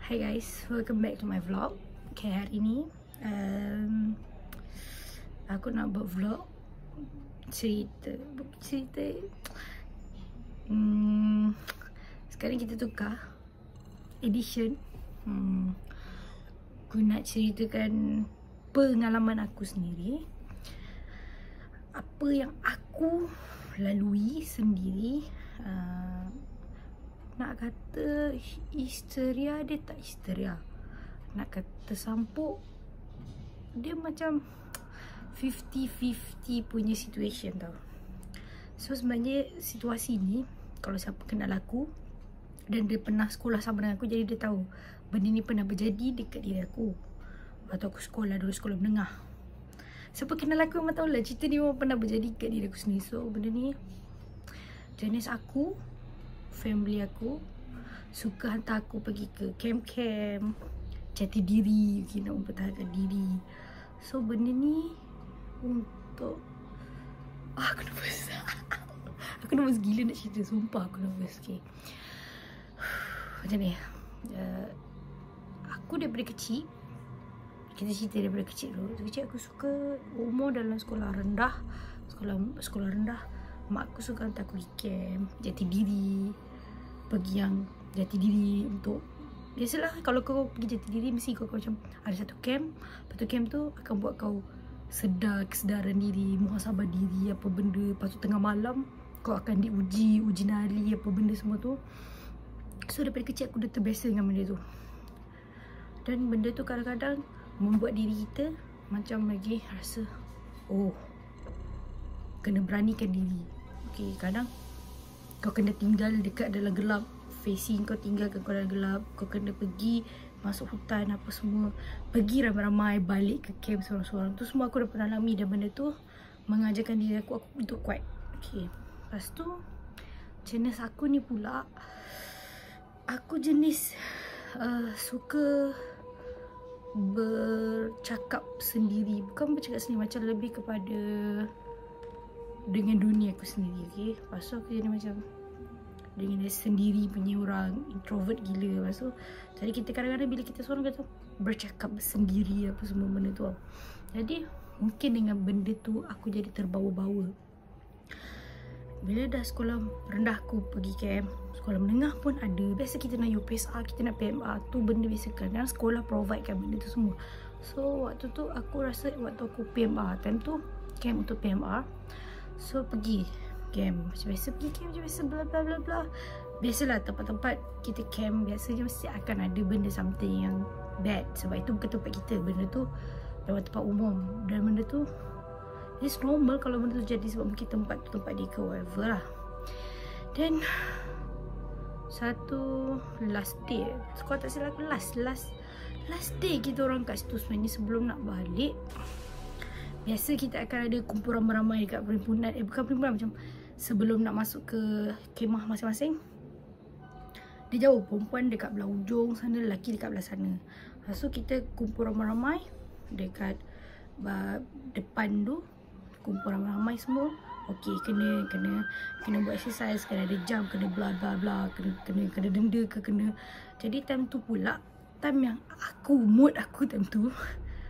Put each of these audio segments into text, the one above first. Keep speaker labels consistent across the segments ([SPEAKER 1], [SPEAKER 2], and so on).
[SPEAKER 1] Hi guys, welcome back to my vlog. Okay, hari ni aku nak buat vlog cerita. Sekarang kita tukar edition. Aku nak ceritakan pengalaman aku sendiri, apa yang aku lalui sendiri. Nak kata histeria, dia tak histeria. Nak kata sampuk, dia macam 50-50 punya situation tau. So sebenarnya situasi ni, kalau siapa kenal aku dan dia pernah sekolah sama dengan aku, jadi dia tahu benda ni pernah berjadi dekat diri aku. Atau aku sekolah dulu, sekolah menengah. Siapa kenal aku memang tahu lah, cerita ni memang pernah berjadi dekat diri aku sendiri. So benda ni, jenis aku, family aku suka hantar aku pergi ke camp-camp, jati diri, nak mempertahankan diri. So benda ni untuk aku nervous. Aku nervous gila nak cerita, sumpah aku nervous. Okay, macam ni, aku daripada kecil, kita cerita daripada kecil dulu. Kecil aku suka umur dalam sekolah rendah, sekolah rendah. Mak aku suka hantar aku pergi camp, jati diri, pergi yang jati diri untuk, biasalah kalau kau pergi jati diri mesti kau macam ada satu camp. Lepas tu camp tu akan buat kau kesedaran diri, muhasabah diri, apa benda. Lepas tu tengah malam kau akan diuji, uji nyali, apa benda semua tu. So daripada kecil aku dah terbiasa dengan benda tu. Dan benda tu kadang-kadang membuat diri kita macam lagi rasa, oh, kena beranikan diri. Okay, kadang kau kena tinggal dekat dalam gelap, facing kau tinggalkan kau dalam gelap. Kau kena pergi masuk hutan apa semua, pergi ramai-ramai, balik ke camp seorang-seorang. Tu semua aku dah pernah alami, dan benda tu mengajarkan diri aku untuk kuat. Okay, lepas tu jenis aku ni pula, aku jenis suka bercakap sendiri. Bukan bercakap sendiri, macam lebih kepada dengan dunia aku sendiri. Okay, lepas tu aku jadi macam dengan dia sendiri punya orang, introvert gila. Lepas tu jadi kita kadang-kadang bila kita seorang kata bercakap sendiri apa semua benda tu. Jadi mungkin dengan benda tu aku jadi terbawa-bawa. Bila dah sekolah rendah aku pergi camp, sekolah menengah pun ada. Biasa kita nak UPSR, kita nak PMR, tu benda biasa kan. Dan sekolah provide kan benda tu semua. So waktu tu aku rasa waktu aku PMR, time tu camp untuk PMR. So pergi camp macam biasa, pergi camp macam biasa, bla bla bla bla. Biasalah tempat-tempat kita camp biasanya mesti akan ada benda something yang bad, sebab itu bukan tempat kita. Benda tu dalam tempat umum, dan benda tu it's normal kalau benda tu jadi, sebab mungkin tempat tu tempat dia ke whatever lah. Dan satu last day, kalau tak silap aku last day kita orang kat situ sebenarnya. Sebelum nak balik, biasa kita akan ada kumpul ramai-ramai dekat perhimpunan. Bukan perhimpunan, macam sebelum nak masuk ke kemah masing-masing. Dia jauh, perempuan dekat belah ujung sana, lelaki dekat belah sana. So kita kumpul ramai-ramai dekat depan tu, kumpul ramai-ramai semua. Okay, kena buat exercise, kena ada jam, kena bla bla bla, kena denda ke kena. Jadi time tu pula time yang mood aku time tu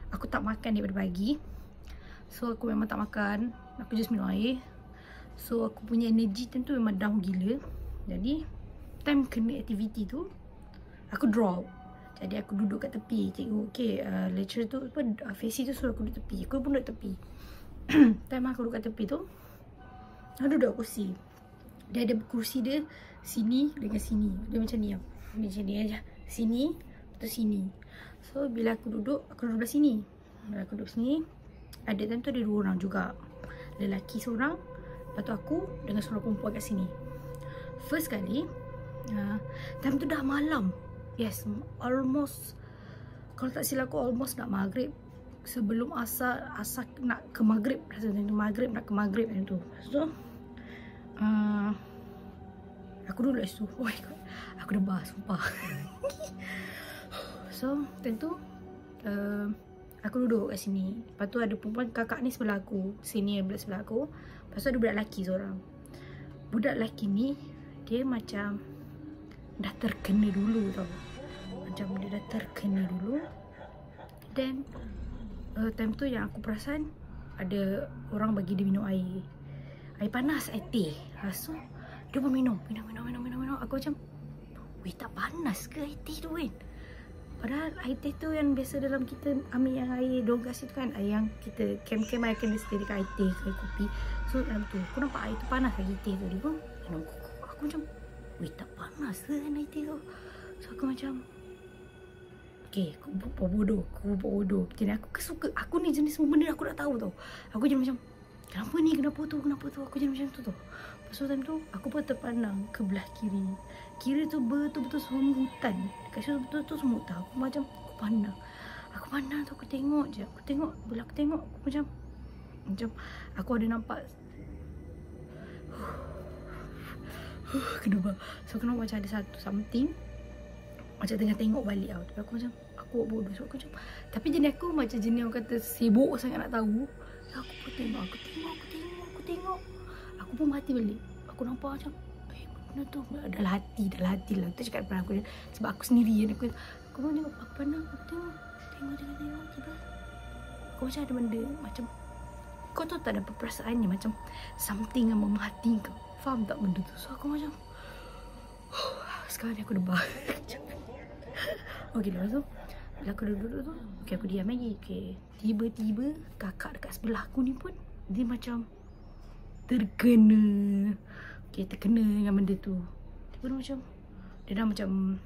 [SPEAKER 1] aku tak makan daripada pagi. So aku memang tak makan, aku just minum air. So aku punya energy time tu memang down gila. Jadi time kena aktiviti tu aku drop. Jadi aku duduk kat tepi. Cikgu, okay, lecturer tu apa, Facy tu suruh aku duduk tepi. Aku pun duduk tepi. Time aku duduk kat tepi tu, aku duduk kursi. Dia ada kursi dia sini dengan sini. Dia macam ni, macam ni aja. Sini, lepas tu sini. So bila aku duduk belah sini. Bila aku duduk sini, ada time tu ada dua orang juga. Lelaki seorang, lepas tu aku dengan seorang perempuan kat sini. First kali, time tu dah malam. Yes, almost, kalau tak silap aku almost nak maghrib. Sebelum asar nak ke maghrib. Rasanya maghrib nak ke maghrib macam tu. So aku duduk kat situ. Oh my god, aku dah bahas, sumpah. So time tu aku duduk kat sini. Lepas tu ada perempuan, kakak ni sebelah aku, senior sebelah aku. Lepas tu ada budak lelaki seorang. Budak lelaki ni dia macam dah terkena dulu tau. macam dia dah terkena dulu. Dan time tu yang aku perasan ada orang bagi dia minum air panas, air teh. So dia pun minum. Aku macam, weh, tak panas ke air teh tu kan? Padahal air teh tu yang biasa dalam kita ambil yang air dogas itu kan, air yang kita kem-kem air kan dia sediakan air teh ke kopi. So dalam tu aku nampak air tu panas lagi teh tu. Dia pun minum. Aku macam, weh, tak panas ke kan air teh tu? So aku macam, okay, aku buat bodoh. Jadi aku kesuka. Aku ni jenis benda aku dah tahu tau. Aku jadi macam, kenapa ni, kenapa tu. Aku jadi macam tu tau. Lepas tu time tu aku pun terpandang ke belah kiri. Kiri tu betul-betul semua hutan. Dekat situ betul-betul semua hutan. Aku macam, aku pandang tu, aku tengok je. Bila aku tengok aku macam aku ada nampak kenapa? So aku nampak macam ada satu something macam tengah tengok balik tau. Tapi aku macam, aku buat bodoh. So aku macam, tapi jenis aku macam jenis orang kata sibuk sangat nak tahu. So aku pun tengok. Aku pun mati balik. Aku nampak macam, benda tu dalam hati lah. Tu cakap depan aku. Sebab aku sendiri kan. Aku pun tengok. Aku pandang. Aku tengok. Tiba aku macam ada benda. Macam kau tahu tak ada perasaan ni. Macam something yang memerhati kau. Faham tak benda tu? So aku macam sekarang ni aku debah. Okay, lepas tu bila aku duduk tu, okay, aku diam lagi. Okay, tiba-tiba kakak dekat sebelah aku ni pun dia macam terkena dengan benda tu. Tiba macam dia dah macam,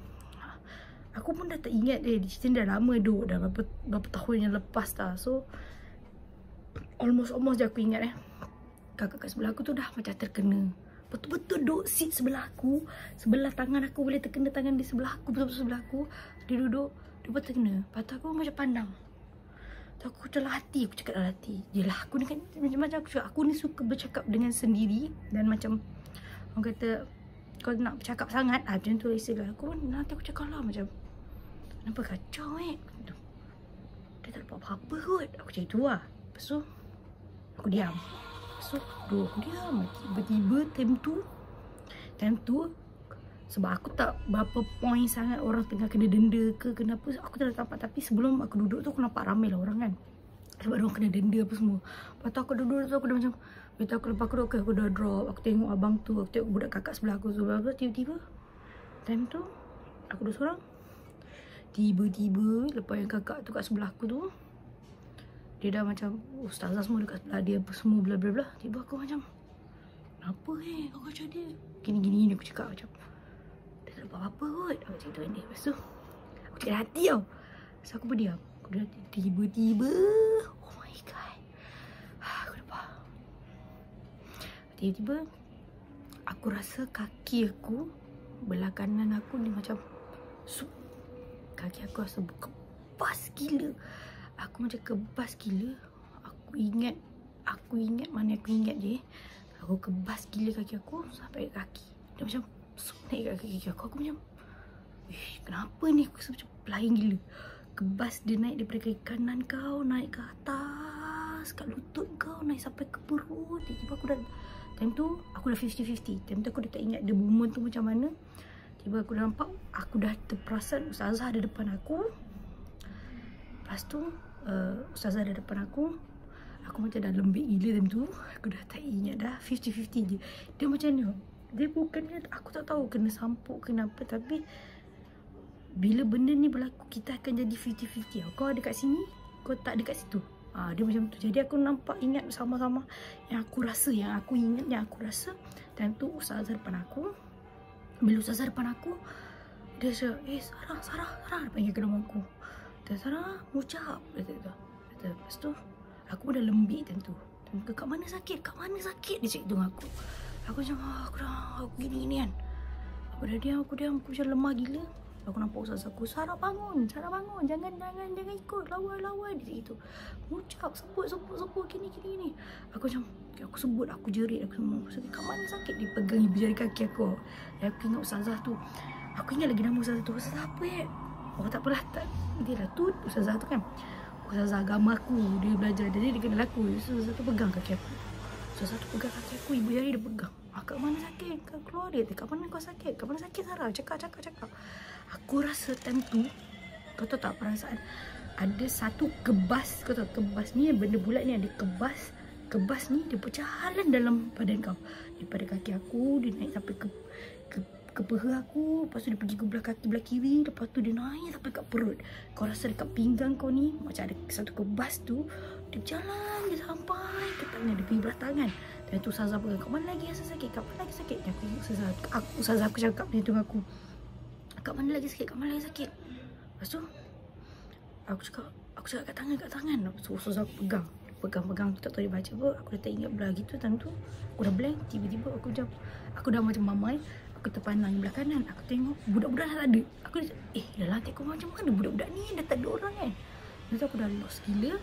[SPEAKER 1] aku pun dah tak ingat dia cerita dah lama duk, dah berapa tahun yang lepas dah. So almost je aku ingat kakak kat sebelah aku tu dah macam terkena. Betul-betul duduk seat sebelah aku, sebelah tangan aku boleh terkena tangan di sebelah aku, betul-betul sebelah aku. Dia duduk, dia pun terkena. Lepas tu aku macam pandang. Aku dalam hati, aku cakap dalam hati, yelah aku ni kan macam aku cakap, aku ni suka bercakap dengan sendiri. Dan macam orang kata, kau nak bercakap sangat macam tu istilah. Aku pun nanti aku cakap lah macam, kenapa kacau dia tak buat apa-apa kot. Aku cakap tu lah. Lepas tu aku diam. Aku diam. Tiba-tiba time tu sebab aku tak berapa point sangat orang tengah kena denda ke kenapa, aku tak nampak. Tapi sebelum aku duduk tu aku nampak ramai lah orang kan, sebab orang kena denda apa semua. Lepas tu aku duduk tu aku dah macam, lepas aku lepas aku duduk, aku dah drop. Aku tengok abang tu, aku tengok budak kakak sebelah aku. So tiba-tiba time tu aku duduk seorang. Tiba-tiba lepas yang kakak tu kat sebelah aku tu, dia dah macam ustazah semua dekat sebelah dia apa semua bla bla bla. Tiba aku macam, kenapa kau kacau dia gini aku cakap macam, dia tak buat apa kot. Aku cakap tu dia. Lepas tu aku cakap hati tau. So aku berdiam. Aku dah tiba-tiba, oh my god, aku lupa. Tiba-tiba aku rasa kaki aku belah kanan aku ni macam kaki aku rasa kebas gila. Aku macam kebas gila. Aku ingat mana aku ingat je. Aku kebas gila kaki aku sampai kaki. Dia macam naik kat kaki aku. Aku macam, kenapa ni? Aku rasa macam lain gila. Kebas dia naik daripada kaki kanan kau, naik ke atas, kat lutut kau, naik sampai ke perut. Tiba-tiba aku dah, time tu aku dah 50-50. Time tu aku dah tak ingat the moment tu macam mana. Tiba aku dah nampak, aku dah terperasan ustazah ada depan aku. Lepas tu ustazah ada depan aku. Aku macam dah lembik gila time tu. Aku dah tak ingat dah, 50-50 je. Dia macam ni, dia bukannya, aku tak tahu kena sampuk kenapa, tapi bila benda ni berlaku, kita akan jadi 50-50. Kau ada kat sini, kau tak ada kat situ. Dia macam tu. Jadi aku nampak, ingat sama-sama yang aku rasa, yang aku ingat, yang aku rasa. Time tu ustazah depan aku. Bila ustazah depan aku, dia cakap, Sarah, dia panggil ke nama aku. Dia Sarah, ucap. Lepas tu aku pun dah lembik time tu. Kat mana sakit? Dia cakap dengan aku. Aku macam, aku gini kan. Aku dah diam, aku macam lemah gila. Aku nampak ustazah aku, Sarah bangun, jangan ikut, lawan. Dia cakap gitu. Ucap, sebut, gini. Aku macam, aku sebut, aku jerit, aku semua. Aku cakap, kat mana sakit? Dia pegang ibu jari kaki aku. Dan aku ingat ustazah tu. Aku ingat lagi nama ustazah tu. Ustazah apa tak apalah, dia lah tu ustazah tu kan. Ustazah agama aku, dia belajar, dia kenal aku. Ustazah tu pegang kaki aku. Ustazah tu pegang kaki aku, ibu jari dia pegang. Kat mana sakit? Kau keluar dia. Kat mana kau sakit? Kat mana sakit Sarah? Cakap. Aku rasa time tu Kau tahu tak perasaan ada satu kebas, kau tahu kebas ni benda bulat ni, ada kebas. Kebas ni dia berjalan dalam badan kau. Daripada kaki aku dia naik sampai ke peha aku, lepas tu dia pergi ke belah kaki belah kiri, lepas tu dia naik sampai kat perut. Kau rasa dekat pinggang kau ni macam ada satu kebas tu, dia jalan dia sampai ke tangan, dia pergi belah tangan. Dan tu Ustazah pegang, kat mana lagi rasa sakit? Kat mana lagi sakit? Aku ingat Ustazah aku cakap macam tu dengan aku. Kat mana lagi sakit? Kat mana lagi sakit? Lepas tu aku cakap kat tangan. So Ustazah aku pegang, tak tahu dia baca apa. Aku dah tak ingat belah gitu time tu. Aku dah blank, tiba-tiba aku dah macam mamai. Aku terpandang belah kanan, aku tengok budak-budak dah tak ada. Aku dah, dalam hati aku macam mana budak-budak ni dah tak ada orang kan. Lepas tu aku dah lost gila.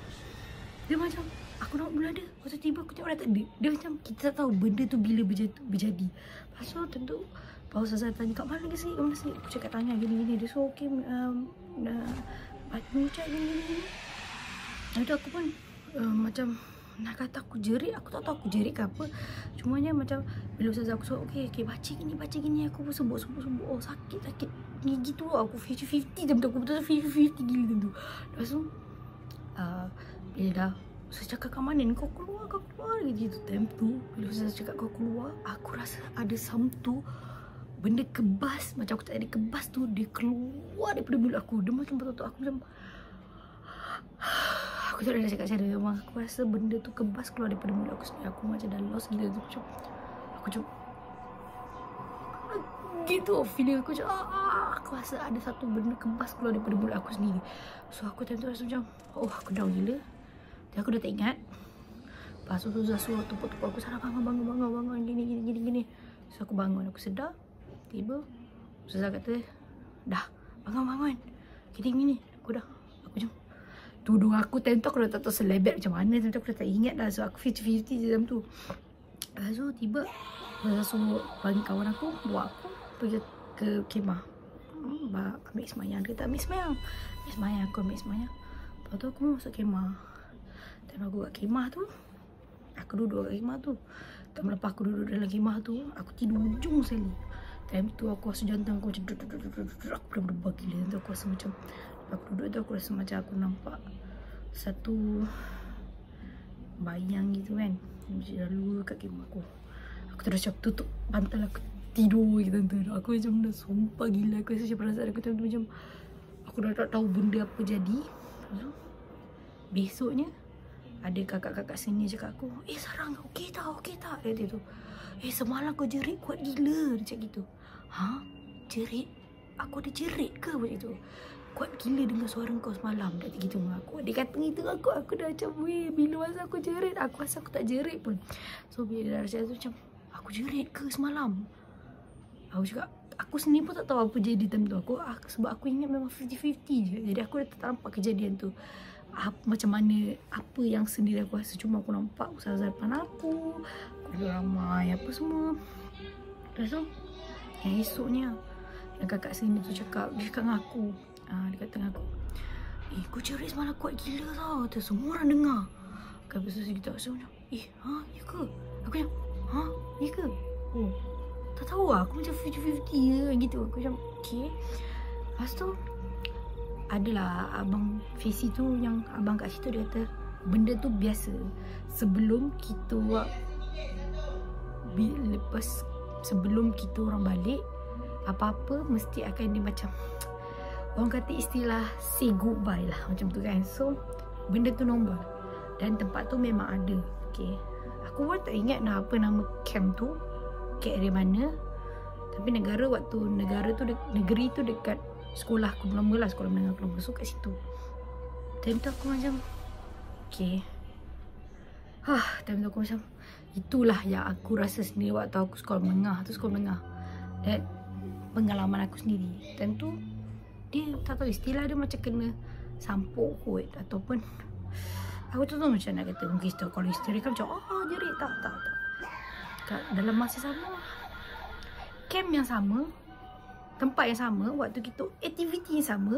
[SPEAKER 1] Dia macam, aku nak mula ada. Lepas tu tiba aku tengok dah tak ada. Dia macam, kita tak tahu benda tu bila berjadi. Lepas tu tentu Pak Ustazah tanya, kat mana lagi sikit? Kat mana sikit? Aku cakap tangan gini-gini. Dia suruh okay, batu cat gini-gini. Lepas tu aku pun macam nak kata aku jerit, aku tak tahu aku jerit ke apa. Cumanya macam bila Ustazah aku suruh okay, baca gini, aku pun sebut. Oh sakit gigi tu aku 50-50 time tu, aku betul-betul 50-50 gila tu. Lepas tu bila dah Ustazah cakap kat mana ni, kau keluar gitu. Time tu bila Ustazah cakap kau keluar, aku rasa ada something benda kebas, macam aku tak ada kebas tu, dia keluar daripada mulut aku. Dia macam betul-betul aku macam aku tak nak cakap macam mana, memang aku rasa benda tu kebas keluar daripada mulut aku sendiri. Aku macam dah lost gila tu. Aku macam gitu feeling aku macam aku rasa ada satu benda kebas keluar daripada mulut aku sendiri. So aku time tu rasa macam aku down gila. Dan aku dah tak ingat. Lepas tu Ustazah suruh tepuk-tepuk aku, sana bangun gini. So aku bangun, aku sedar. Tiba Ustazah kata, dah bangun gini. Aku macam tudung aku time tu aku dah tak tahu selebet macam mana. Time tu aku dah tak ingat dah. So aku 50-50 dalam tu. Lepas tu tiba Ustazah suruh bagi kawan aku bawa aku pergi ke kemah, ambil semayang. Dia kata ambil semayang. Aku ambil semayang. Lepas tu aku masuk kemah. Time aku kat kemah tu, aku duduk kat kemah tu. Time lepas aku duduk dalam kemah tu, aku tidur ujung sekali. Time tu aku rasa jantung aku macam aku berdebar gila. Time tu aku rasa macam aku duduk tu, aku rasa macam aku nampak satu bayang gitu kan, macam lalu kat kemah aku. Aku terus macam tutup bantal, aku tidur gitu tu. Aku macam dah sumpah gila. Aku rasa macam perasaan aku tu macam aku dah tak tahu benda apa jadi. Besoknya ada kakak-kakak sini cakap aku, Sarah kau okey tak? Dia tu, semalam kau jerit kuat gila. Dia cakap gitu. Jerit? Aku ada jerit ke macam tu? Kuat gila dengar suara kau semalam. Dia kata gitu dengan aku. Dia kata gitu aku dah macam bila masa aku jerit, aku rasa aku tak jerit pun. So bila dia dah rasa tu macam aku jerit ke semalam? Aku cakap aku sendiri pun tak tahu apa jadi time tu. Sebab aku ingat memang 50-50 je. Jadi aku dah tak nampak kejadian tu macam mana, apa yang sendiri aku rasa. Cuma aku nampak Ustazah depan aku ramai apa semua. Lepas tu yang esoknya yang kakak sini tu cakap, dia cakap dengan aku, dia kata dengan aku, kau jerit semalam kuat gila tau. Semua orang dengar. Kan pasal kita rasa macam ya ke? Aku macam ya ke? Tak tahu lah, aku macam 50-50 je gitu. Aku macam okay. Lepas tu adalah abang Fesi tu, yang abang kat situ, dia kata benda tu biasa. Sebelum kita sebelum kita orang balik, apa-apa mesti akan dia macam orang kata istilah say goodbye lah macam tu kan. So benda tu normal dan tempat tu memang ada. Okay, aku pun tak ingat dah apa nama camp tu, kat area mana. Tapi negeri tu dekat sekolah aku lama lah, sekolah menengah aku lama. So kat situ time tu aku macam okay. Time tu aku macam itulah yang aku rasa sendiri waktu aku sekolah menengah tu. Sekolah menengah dan pengalaman aku sendiri time tu, dia tak tahu istilah dia macam kena sampuk kot, ataupun aku tak tahu macam nak kata. Mungkin kalau istilah kan macam jerit. Tak dalam masa sama, camp yang sama, tempat yang sama, waktu kita aktiviti yang sama,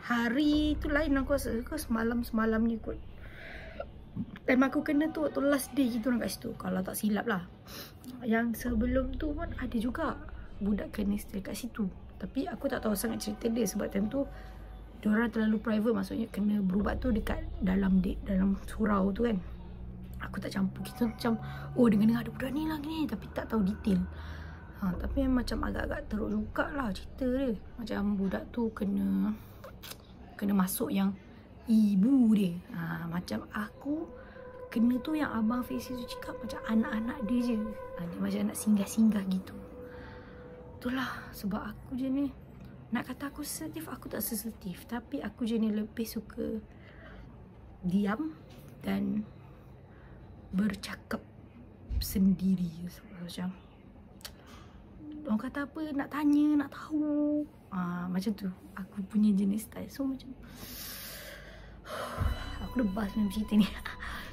[SPEAKER 1] hari tu lain aku rasa. Ke semalam ni kot. Time aku kena tu waktu last day kita orang kat situ, kalau tak silap lah. Yang sebelum tu pun ada juga budak kena stay kat situ. Tapi aku tak tahu sangat cerita dia sebab time tu diorang terlalu private, maksudnya kena berubat tu dekat dalam surau tu kan. Aku tak campur. Kita macam dengar ada budak ni lah ni, tapi tak tahu detail. Tapi macam agak-agak teruk juga lah cerita dia. Macam budak tu kena masuk yang ibu dia. Macam aku kena tu yang abang Faisal tu cakap macam anak-anak dia je. Dia macam nak singgah-singgah gitu. Itulah sebab aku je ni, nak kata aku sensitif, aku tak sensitif. Tapi aku je ni lebih suka diam dan bercakap sendiri. Macam orang kata apa, nak tanya, nak tahu, macam tu aku punya jenis style. So macam aku lebas dengan cerita ni.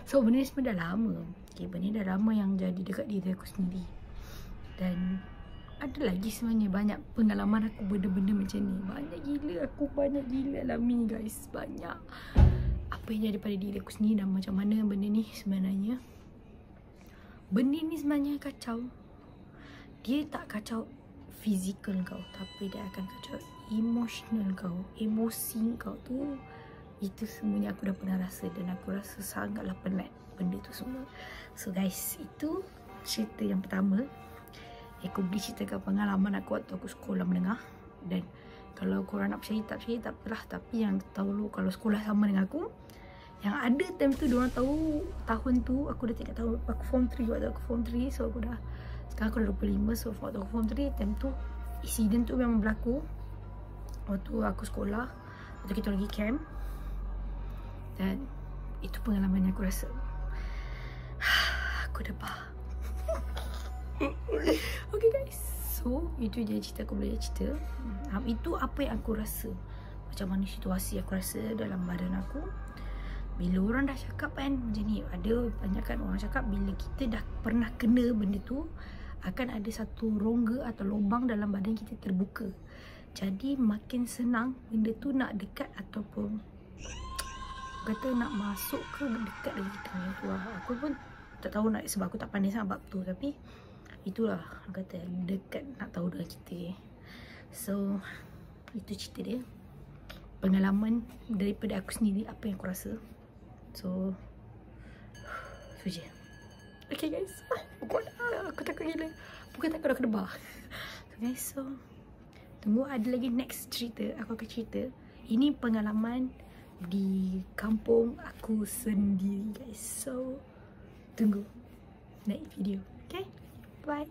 [SPEAKER 1] So benda ni sebenarnya dah lama. Benda ni dah lama yang jadi dekat diri aku sendiri. Dan ada lagi sebenarnya banyak pengalaman aku benda-benda macam ni. Banyak gila alami guys. Banyak apa yang jadi pada diri aku sendiri dan macam mana benda ni sebenarnya. Benda ni sebenarnya kacau. Dia tak kacau fizikal kau, tapi dia akan kacau emosional kau. Emosi kau tu, itu semuanya aku dah pernah rasa. Dan aku rasa sangatlah penat benda tu semua. So guys, itu cerita yang pertama. Aku boleh ceritakan pengalaman aku waktu aku sekolah menengah. Dan kalau korang nak percaya tak percaya tak apalah. Tapi yang tahu lu, kalau sekolah sama dengan aku, yang ada time tu diorang tahu tahun tu aku dah tingkat tahun, aku form 3 waktu aku form 3. So aku dah, sekarang aku dah 25. So waktu aku form 3, time tu insiden tu memang berlaku waktu aku sekolah, waktu kita lagi camp. Dan itu pengalaman yang aku rasa aku dah faham. Okay guys, so itu je cerita aku boleh cerita. Itu apa yang aku rasa, macam mana situasi aku rasa dalam badan aku. Bila orang dah cakap kan macam ni, ada banyak kan orang cakap bila kita dah pernah kena benda tu, akan ada satu rongga atau lubang dalam badan kita terbuka. Jadi makin senang benda tu nak dekat ataupun kata nak masuk ke dekat lagi kita punya tu lah. Aku pun tak tahu nak, sebab aku tak pandai sangat bab tu. Tapi itulah kata dekat nak tahu dengan kita. So itu cerita dia, pengalaman daripada aku sendiri, apa yang aku rasa. So je. Okay guys, aku takut gila. Bukan takut, aku debah. So guys, so tunggu ada lagi next cerita. Aku akan cerita. Ini pengalaman di kampung aku sendiri guys. So tunggu next video. Okay, bye.